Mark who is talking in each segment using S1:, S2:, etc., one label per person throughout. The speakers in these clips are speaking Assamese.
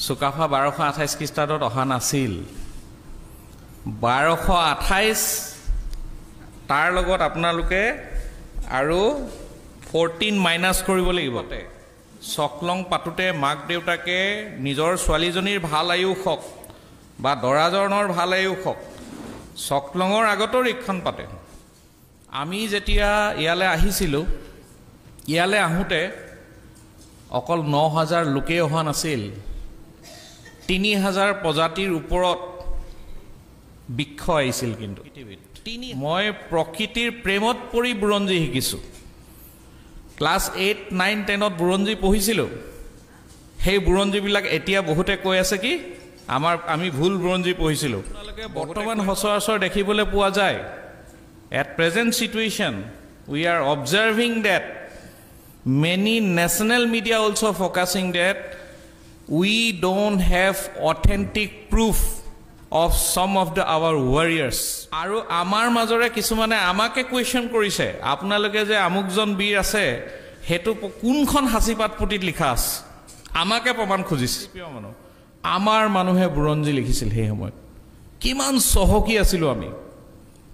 S1: চুকাফা 1228 খ্ৰীষ্টাব্দত অহা নাছিল 1228 তাৰ লগত আপোনালোকে আৰু 14 মাইনাস কৰিব লাগিব সকলং পাতুতে মাক দেউতাকে নিজৰ ছোৱালীজনীৰ ভাল আয়ুস হওক বা দৰাজনৰ ভাল আয়ুস হওক সকলঙৰ আগতো ৰিক্ষণ পাতে আমি যেতিয়া ইয়ালে আহিছিলো ইয়ালে আহোতে অকল 9000 লোকে অহা নাছিল 3000 প্ৰজাতিৰ ওপৰত বৃক্ষ আহিছিল কিন্তু মই প্ৰকৃতিৰ প্ৰেমত পৰি বুৰঞ্জী শিকিছো ক্লাস 8 9 10 ত বুৰঞ্জী পঢ়িছিলো সেই বুৰঞ্জীবিলাক এতিয়া বহুতে কৈ আছে কি আমি ভুল বুৰঞ্জী পঢ়িছিলো বৰ্তমান সচৰাচৰ দেখিবলৈ পোৱা যায় at present situation we are observing that many national media also focusing that we don't have authentic proof of some of our warriors আৰু আমাৰ মাজৰে কিছুমানে আমাকে কোৱেশ্চন কৰিছে আপোনালোকে যে আমুকজন বীৰ আছে হেতু কোনখন হাসিপাত পুতিত লিখা আছে আমাকে প্ৰমাণ খুজিছে আমাৰ মানুহে বুৰঞ্জী লিখিছিল সেই সময়ত কিমান সহকী আছিল আমি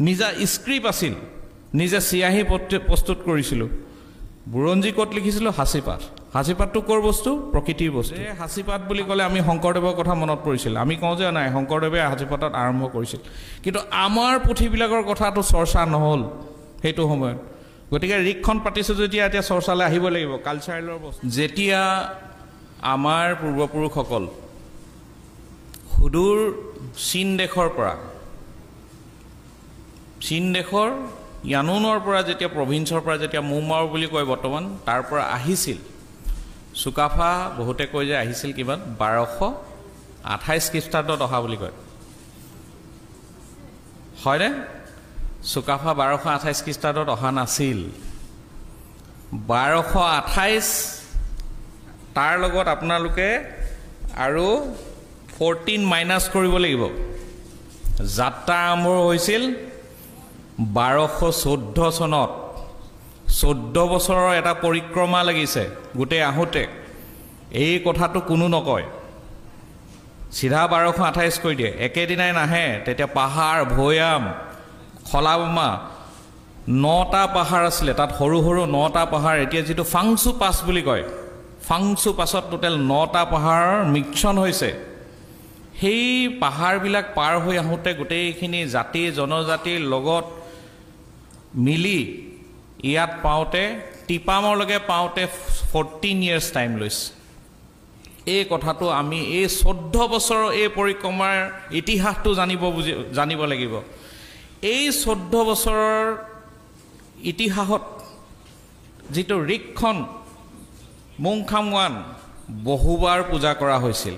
S1: নিজা স্ক্ৰিপ্ট আছিল নিজে সিয়াহী প্ৰস্তুত কৰিছিল বুৰঞ্জী কত লিখিছিল হাসিপাতটো কৰ বস্তু প্ৰকৃতিৰ বস্তু হাসিপাত বুলি ক'লে আমি শংকৰদেৱৰ কথা মনত পৰিছিল আমি কওঁ যে নাই শংকৰদেৱে হাসিপাতত আৰম্ভ কৰিছিল কিন্তু আমাৰ পুথিবিলাকৰ কথাটো চৰ্চা নহল হেতু সময়ত গতিকে ৰিক্ষণ পাতিছো যেতিয়া এতিয়া চৰ্চালৈ আহিব লাগিব কালচাৰেলৰ বস্তু যেতিয়া আমাৰ পূৰ্বপুৰুষসকল সুদূৰ চীন দেশৰ ইয়ানুনৰ পৰা যেতিয়া প্ৰভিন্সৰ পৰা যেতিয়া মুমাও বুলি কয় বৰ্তমান তাৰ পৰা আহিছিল চুকাফা বহুতে কয় যে আহিছিল কিমান 1228 খ্ৰীষ্টাব্দত অহা বুলি কয় হয়নে চুকাফা 1228 খ্ৰীষ্টাব্দত অহা নাছিল 1228 তাৰ লগত আপোনালোকে আৰু 14 মাইনাস কৰিব লাগিব যাত্ৰা আৰম্ভ হৈছিল 1214 চনত 14 বছৰৰ এটা পৰিক্ৰমা লাগিছে গুটে আহোতে এই কথাটো কোনো নকয় সিধা 1228 কৈ দিয়ে একেদিনাই নাহে তেতিয়া পাহাৰ ভৈয়াম খলাবমা 9টা পাহাৰ আছিল তাত সৰু সৰু 9টা পাহাৰ এতিয়া যেটো ফাংসু পাস বুলি কয় ফাংসু পাছত টোটাল 9টা পাহাৰৰ মিক্সন হৈছে সেই পাহাৰবিলাক পাৰ হৈ আহোতে গোটেইখিনি জাতি জনজাতিৰ লগত মিলি ইয়াত পাওতে টিপামৰলৈকে পাওতে 14 ইয়াৰ্স টাইম লৈছে এই কথাটো আমি এই 14 বছৰৰ এই পৰিক্ৰমাৰ ইতিহাসটো জানিব লাগিব এই 14 বছৰৰ ইতিহাসত যেটো ৰিক্ষণ মুংখামৱান বহুবাৰ পূজা কৰা হৈছিল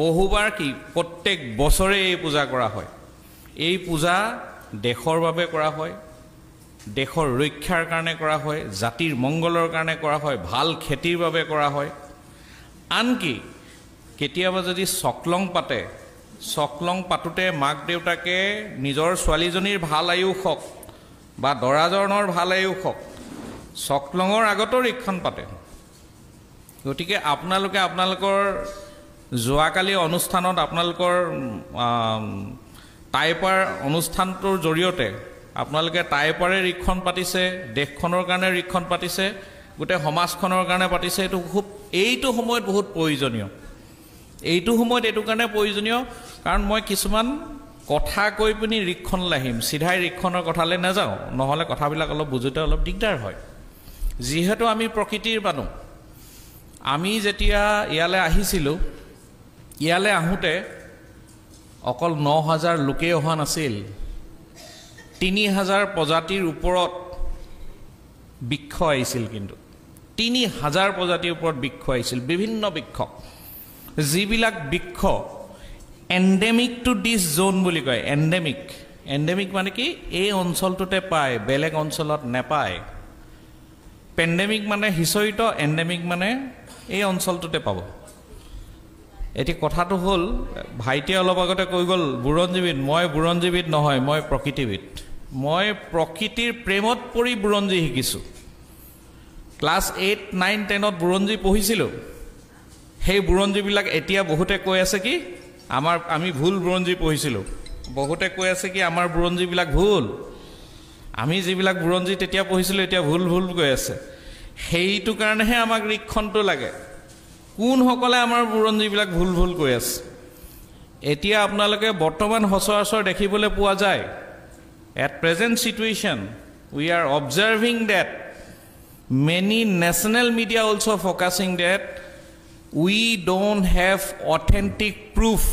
S1: বহুবাৰ কি প্ৰত্যেক বছৰে এই পূজা কৰা হয় এই পূজা দেশৰ বাবে কৰা হয় দেশৰ ৰক্ষাৰ কাৰণে কৰা হয় জাতিৰ মংগলৰ কাৰণে কৰা হয় ভাল খেতিৰ বাবে কৰা হয় আনকি কেতিয়াবা যদি সকলং পাতুতে মাক দেউতাকে নিজৰ ছোৱালীজনীৰ ভাল আয়ুস হওক বা দৰাজনৰ ভাল আয়ুস হওক সকলঙৰ আগতো ৰিক্ষণ পাতে গতিকে আপোনালোকৰ যোৱাকালি অনুষ্ঠানত আপোনালোকৰ টাইপাৰ অনুষ্ঠানটোৰ জৰিয়তে আপোনালোকে টাইপাৰে ৰিক্ষণ পাতিছে দেশখনৰ কাৰণে ৰিক্ষণ পাতিছে গোটে সমাজখনৰ কাৰণে পাতিছে এইটো সময়ত বহুত প্ৰয়োজনীয় এইটো সময়ত এটো কাৰণে প্ৰয়োজনীয় কাৰণ মই কিছুমান কথা কৈ পিনি ৰিক্ষণ লাহিম সিধাই ৰিক্ষণৰ কথালে নাযাওঁ নহলে কথাবিলাক অলপ বুজুতে অলপ দিগদাৰ হয় যিহেতু আমি প্ৰকৃতিৰ মানুহ আমি যেতিয়া ইয়ালে আহিছিলো ইয়ালে আহোতে অকল 9000 লোকে অহা নাছিল 3000 প্ৰজাতিৰ ওপৰত বৃক্ষ আহিছিল কিন্তু 3000 প্ৰজাতিৰ ওপৰত বৃক্ষ আহিছিল বিভিন্ন বৃক্ষ যিবিলাক বৃক্ষ এন্ডেমিক টু দিস জোন বুলি কয় এন্ডেমিক মানে কি এই অঞ্চলটোতে পায় বেলেগ অঞ্চলত নেপায় পেন্ডেমিক মানে হিসৰিত এন্ডেমিক মানে এই অঞ্চলটোতে পাব এটি কথাটো হল ভাইটিয়ে অলপ আগতে কৈ গল বুৰঞ্জীবিদ মই বুৰঞ্জীবিদ নহয় মই প্ৰকৃতিবিদ মই প্ৰকৃতিৰ প্ৰেমত পৰি বুৰঞ্জী শিকিছো ক্লাস 8 9 10 ত বুৰঞ্জী পঢ়িছিলো সেই বুৰঞ্জীবিলাক এতিয়া বহুতে কৈ আছে কি আমি ভুল বুৰঞ্জী পঢ়িছিলোঁ বহুতে কৈ আছে কি আমাৰ বুৰঞ্জীবিলাক ভুল আমি যিবিলাক বুৰঞ্জী তেতিয়া পঢ়িছিলোঁ এতিয়া ভুল কৈ আছে সেইটো কাৰণেহে আমাক ৰিক্ষণটো লাগে কোনসকলে আমাৰ বুৰঞ্জীবিলাক ভুল কৈ আছে এতিয়া আপোনালোকে বৰ্তমান সচৰাচৰ দেখিবলৈ পোৱা যায় at present situation we are observing that many national media also focusing that we don't have authentic proof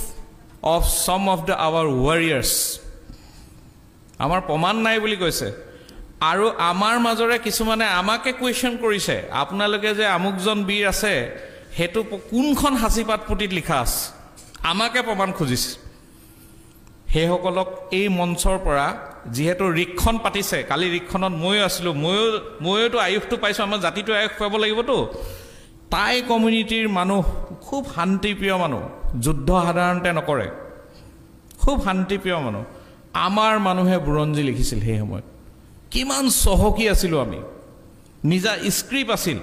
S1: of some of our warriors আমাৰ প্ৰমাণ নাই বুলি কৈছে আৰু আমাৰ মাজৰে কিছুমানে আমাকে কোৱেশ্চন কৰিছে আপোনালোকে যে আমুকজন বীৰ আছে হেতু কোনখন হাসিপাত পুতিত লিখা আছে আমাকে প্ৰমাণ খুজিছে হেসকলক এই মঞ্চৰ পৰা যেহেতু ৰিক্ষণ পাতিছে কালি ৰিক্ষণত মই আছিলো মইতো আয়ুষটো পাইছো আমাৰ জাতিটো আয়ুষ পাব লাগিবতো তাই কমিউনিটিৰ মানুহ খুব শান্তিপ্ৰিয় মানুহ যুদ্ধ সাধাৰণতে নকৰে খুব শান্তিপ্ৰিয় মানুহ আমাৰ মানুহে বুৰঞ্জী লিখিছিল সেই সময়ত কিমান সহকী আছিল আমি নিজা স্ক্ৰিপ্ট আছিল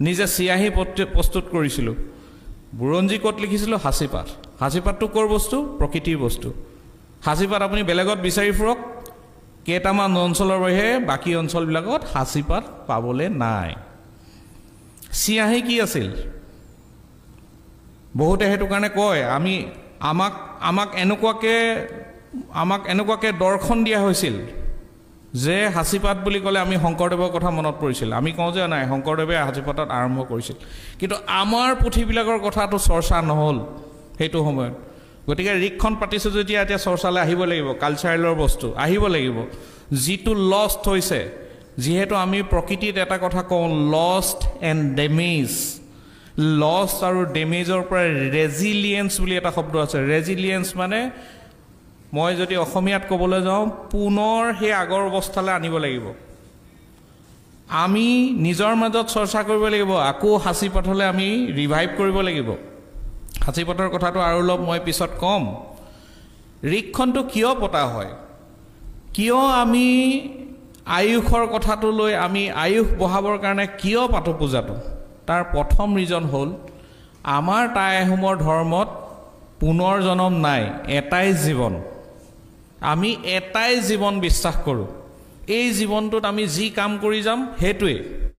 S1: নিজে চিয়াহী প্ৰস্তুত কৰিছিল বুৰঞ্জী কত লিখিছিল হাসিপাতটো কৰ বস্তু প্ৰকৃতিৰ বস্তু হাসিপাত আপুনি বেলেগত বিচাৰি ফুৰক কেইটামান অঞ্চলৰ বাহিৰে বাকি অঞ্চলবিলাকত হাসিপাত পাবলে নাই চিয়াহী কি আছিল বহুতে হেতু কাৰণে কয় আমাক এনেকুৱাকে দৰ্শন দিয়া হৈছিল যে হাসিপাত বুলি ক'লে আমি শংকৰদেৱৰ কথা মনত পৰিছিল আমি কওঁ যে নাই শংকৰদেৱে হাসিপাতত আৰম্ভ কৰিছিল কিন্তু আমাৰ পুথিবিলাকৰ কথাটো চৰ্চা নহল হেতু সময়ত গতিকে ৰিক্ষণ পাতিছো যেতিয়া এতিয়া চৰ্চালৈ আহিব লাগিব কালচাৰেলৰ বস্তু আহিব লাগিব যিটো লষ্ট হৈছে যেহেতু আমি প্ৰকৃতিত এটা কথা কওঁ লষ্ট এণ্ড ডেমেজ লষ্ট আৰু ডেমেজৰ পৰা ৰেজিলিয়েন্স বুলি এটা শব্দ আছে ৰেজিলিয়েন্স মানে মই যদি অসমীয়াত ক'বলৈ যাওঁ পুনৰ সেই আগৰ অৱস্থালৈ আনিব লাগিব আমি নিজৰ মাজত চৰ্চা কৰিব লাগিব আকৌ হাসিপাতলৈ আমি ৰিভাইভ কৰিব লাগিব হাসিপাতৰ কথাটো আৰু অলপ মই পিছত কম ৰিক্ষণটো কিয় পতা হয় কিয় আমি আয়ুষৰ কথাটো লৈ আমি আয়ুষ বহাবৰ কাৰণে কিয় পাতো পূজাটো তাৰ প্ৰথম ৰিজন হ'ল আমাৰ টাই আহোমৰ ধৰ্মত পুনৰ জনম নাই এটাই জীৱন আমি এটাই জীৱন বিশ্বাস কৰোঁ এই জীৱনটোত আমি যি কাম কৰি যাম হেতুৱে